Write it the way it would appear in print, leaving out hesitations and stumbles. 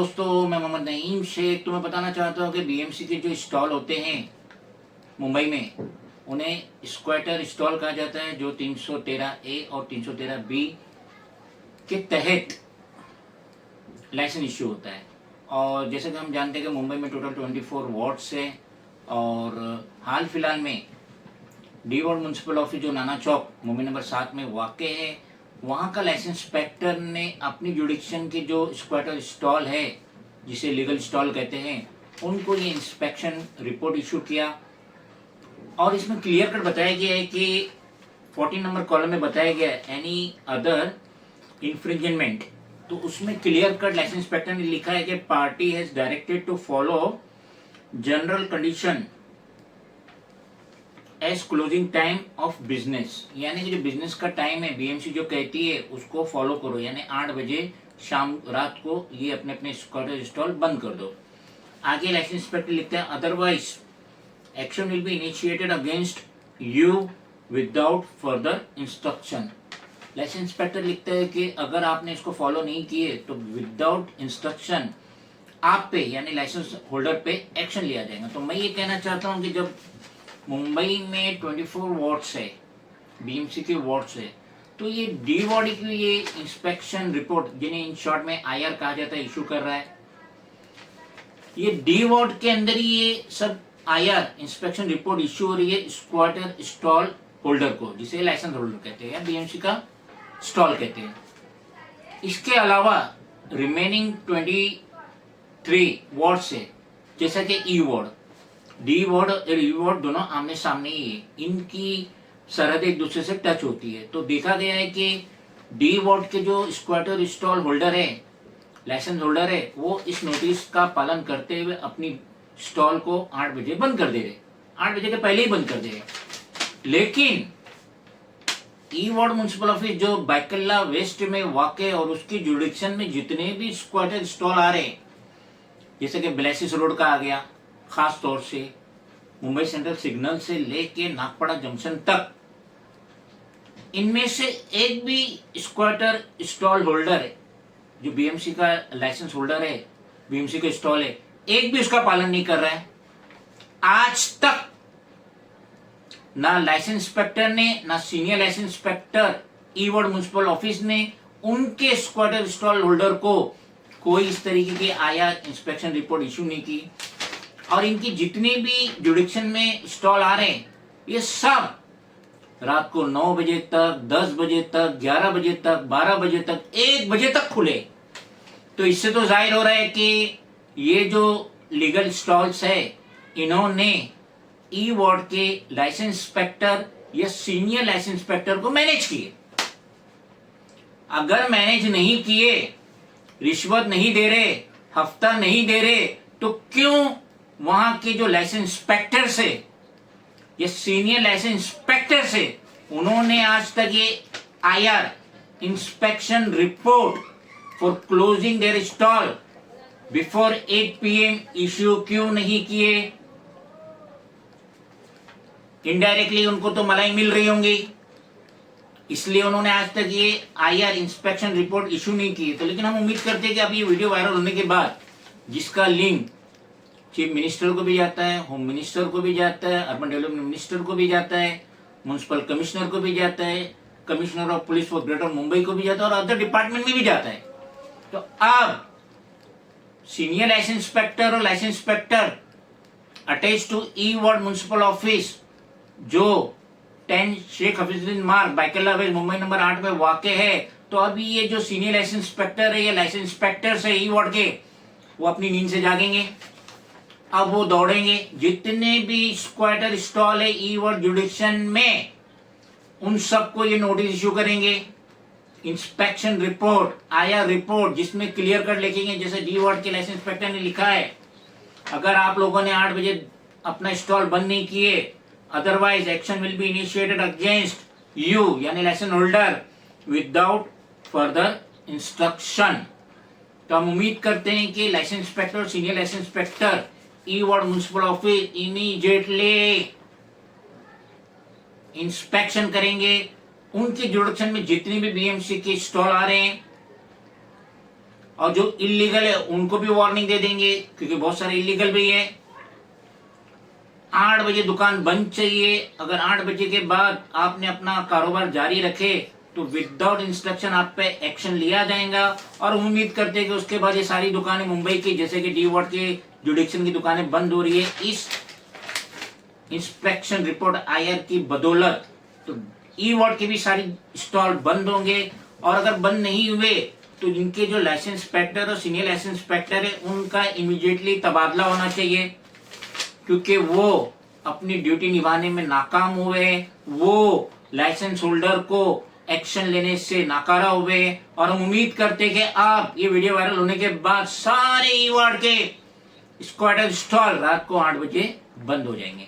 दोस्तों, मैं मोहम्मद नईम शेख तुम्हें बताना चाहता हूँ कि बीएमसी के जो स्टॉल होते हैं मुंबई में, उन्हें स्क्वाटर स्टॉल कहा जाता है, जो 313A और 313B के तहत लाइसेंस इश्यू होता है। और जैसे कि हम जानते हैं कि मुंबई में टोटल 24 वार्ड्स है और हाल फिलहाल में डी वार्ड म्यूनसिपल ऑफिस जो नाना चौक मुंबई नंबर 7 में वाक़ है, वहाँ का लाइसेंस इंस्पेक्टर ने अपनी जुडिक्शन के जो स्क्वाटर स्टॉल है, जिसे लीगल स्टॉल कहते हैं, उनको ये इंस्पेक्शन रिपोर्ट इशू किया। और इसमें क्लियर कट बताया गया है कि 14 नंबर कॉलम में बताया गया है एनी अदर इन्फ्रिंजमेंट, तो उसमें क्लियर कट लाइसेंस इंस्पेक्टर ने लिखा है कि party has directed to follow general condition as closing time of business, यानी कि जो बिजनेस का टाइम है बीएमसी जो कहती है उसको फॉलो करो, यानी 8 बजे शाम रात को ये अपने अपने स्क्वाटर स्टॉल बंद कर दो। आगे लाइसेंस इंस्पेक्टर लिखते हैं otherwise action will be initiated against you without further instruction. Licence inspector लिखते हैं कि अगर आपने इसको फॉलो नहीं किए तो विदाउट इंस्ट्रक्शन आप पे यानी लाइसेंस होल्डर पे एक्शन लिया जाएगा। तो मैं ये कहना चाहता हूँ कि जब मुंबई में 24 वार्ड्स है, बीएमसी के वार्ड्स है, तो ये डी वार्ड की ये इंस्पेक्शन रिपोर्ट, जिन्हें इन शॉर्ट में आईआर कहा जाता है, इशू कर रहा है। ये डी वार्ड के अंदर ही ये सब आईआर इंस्पेक्शन रिपोर्ट इशू हो रही है स्क्वाटर स्टॉल होल्डर को, जिसे लाइसेंस होल्डर कहते हैं, बीएमसी का स्टॉल कहते हैं। इसके अलावा रिमेनिंग 23 वार्ड्स है, जैसा कि ई वार्ड, डी वार्ड और ई वार्ड दोनों आमने सामने ही है, इनकी सरहद एक दूसरे से टच होती है। तो देखा गया है कि डी वार्ड के जो स्क्वाटर स्टॉल होल्डर है, लाइसेंस होल्डर है, वो इस नोटिस का पालन करते हुए अपनी स्टॉल को 8 बजे बंद कर दे रहे, 8 बजे के पहले ही बंद कर दे रहे। लेकिन ई वार्ड म्यूनसिपल ऑफिस जो बैकल्ला वेस्ट में वाक़ और उसकी जुडिक्शन में जितने भी स्क्वाटर स्टॉल आ रहे, जैसे कि ब्लेसिस रोड का आ गया, खास तौर से मुंबई सेंट्रल सिग्नल से लेके नागपाड़ा जंक्शन तक, इनमें से एक भी स्क्वाटर स्टॉल होल्डर है जो बीएमसी का लाइसेंस होल्डर है, बीएमसी का स्टॉल है, एक भी उसका पालन नहीं कर रहा है। आज तक ना लाइसेंस इंस्पेक्टर ने, ना senior licence inspector E ward municipal office ने उनके स्क्वाटर स्टॉल होल्डर को कोई इस तरीके की आईआर इंस्पेक्शन रिपोर्ट इशू नहीं की। और इनकी जितने भी जुडिक्शन में स्टॉल आ रहे हैं, ये सब रात को 9 बजे तक, 10 बजे तक, 11 बजे तक, 12 बजे तक, 1 बजे तक खुले। तो इससे तो जाहिर हो रहा है कि ये जो लीगल स्टॉल्स है, इन्होंने ई वार्ड के लाइसेंस इंस्पेक्टर या सीनियर लाइसेंस इंस्पेक्टर को मैनेज किए। अगर मैनेज नहीं किए, रिश्वत नहीं दे रहे, हफ्ता नहीं दे रहे, तो क्यों वहां के जो लाइसेंस इंस्पेक्टर से या सीनियर लाइसेंस इंस्पेक्टर से, उन्होंने आज तक ये IR inspection report for closing their stall before 8 PM issue क्यों नहीं किए? इनडायरेक्टली उनको तो मलाई मिल रही होंगी, इसलिए उन्होंने आज तक ये आईआर इंस्पेक्शन रिपोर्ट इशू नहीं की। तो लेकिन हम उम्मीद करते हैं कि अब ये वीडियो वायरल होने के बाद, जिसका लिंक चीफ मिनिस्टर को भी जाता है, होम मिनिस्टर को भी जाता है, अर्बन डेवलपमेंट मिनिस्टर को भी जाता है, म्युनिसिपल कमिश्नर को भी जाता है, commissioner of police for greater Mumbai को भी जाता है और अदर डिपार्टमेंट में भी जाता है। तो अब सीनियर लाइसेंस इंस्पेक्टर और licence inspector attach to E ward municipal office जो 10 शेख हफीजुद्दीन मार्ग बैकल्ला वेस्ट मुंबई नंबर 8 में वाक़ है, तो अभी ये जो सीनियर लाइसेंस इंस्पेक्टर है या लाइसेंस इंस्पेक्टर्स है ई वार्ड के, वो अपनी नींद से जागेंगे। अब वो दौड़ेंगे, जितने भी स्क्वाटर स्टॉल है ई वार्ड जुडिक्शन में, उन सबको ये नोटिस इशू करेंगे, इंस्पेक्शन रिपोर्ट, आईआर रिपोर्ट, जिसमें क्लियर कट लिखेंगे, जैसे डी वार्ड के लाइसेंस इंस्पेक्टर ने लिखा है, अगर आप लोगों ने 8 बजे अपना स्टॉल बंद नहीं किए, otherwise action will be initiated against you यानी license holder without further instruction. तो हम उम्मीद करते हैं कि लाइसेंस इंस्पेक्टर और senior licence inspector E ward municipal office immediately inspection करेंगे, उनके जुडिक्शन में जितने भी बीएमसी के स्टॉल आ रहे हैं, और जो इलीगल है उनको भी वार्निंग दे देंगे, क्योंकि बहुत सारे इलीगल भी है। 8 बजे दुकान बंद चाहिए। अगर 8 बजे के बाद आपने अपना कारोबार जारी रखे तो विदाउट इंस्ट्रक्शन आप पे एक्शन लिया जाएगा। और उम्मीद करते हैं कि उसके बाद ये सारी दुकानें मुंबई की, जैसे कि डी वार्ड के जुडिक्शन की दुकानें बंद हो रही है इस इंस्पेक्शन रिपोर्ट आयर की बदौलत, तो ई वार्ड के भी सारी स्टॉल बंद होंगे। और अगर बंद नहीं हुए तो इनके जो लाइसेंस इंस्पेक्टर और सीनियर लाइसेंस इंस्पेक्टर है उनका इमीडिएटली तबादला होना चाहिए, क्योंकि वो अपनी ड्यूटी निभाने में नाकाम हुए, वो लाइसेंस होल्डर को एक्शन लेने से नाकारा हुए। और हम उम्मीद करते हैं कि आप ये वीडियो वायरल होने के बाद सारे ई वार्ड के स्क्वाटर स्टॉल रात को 8 बजे बंद हो जाएंगे।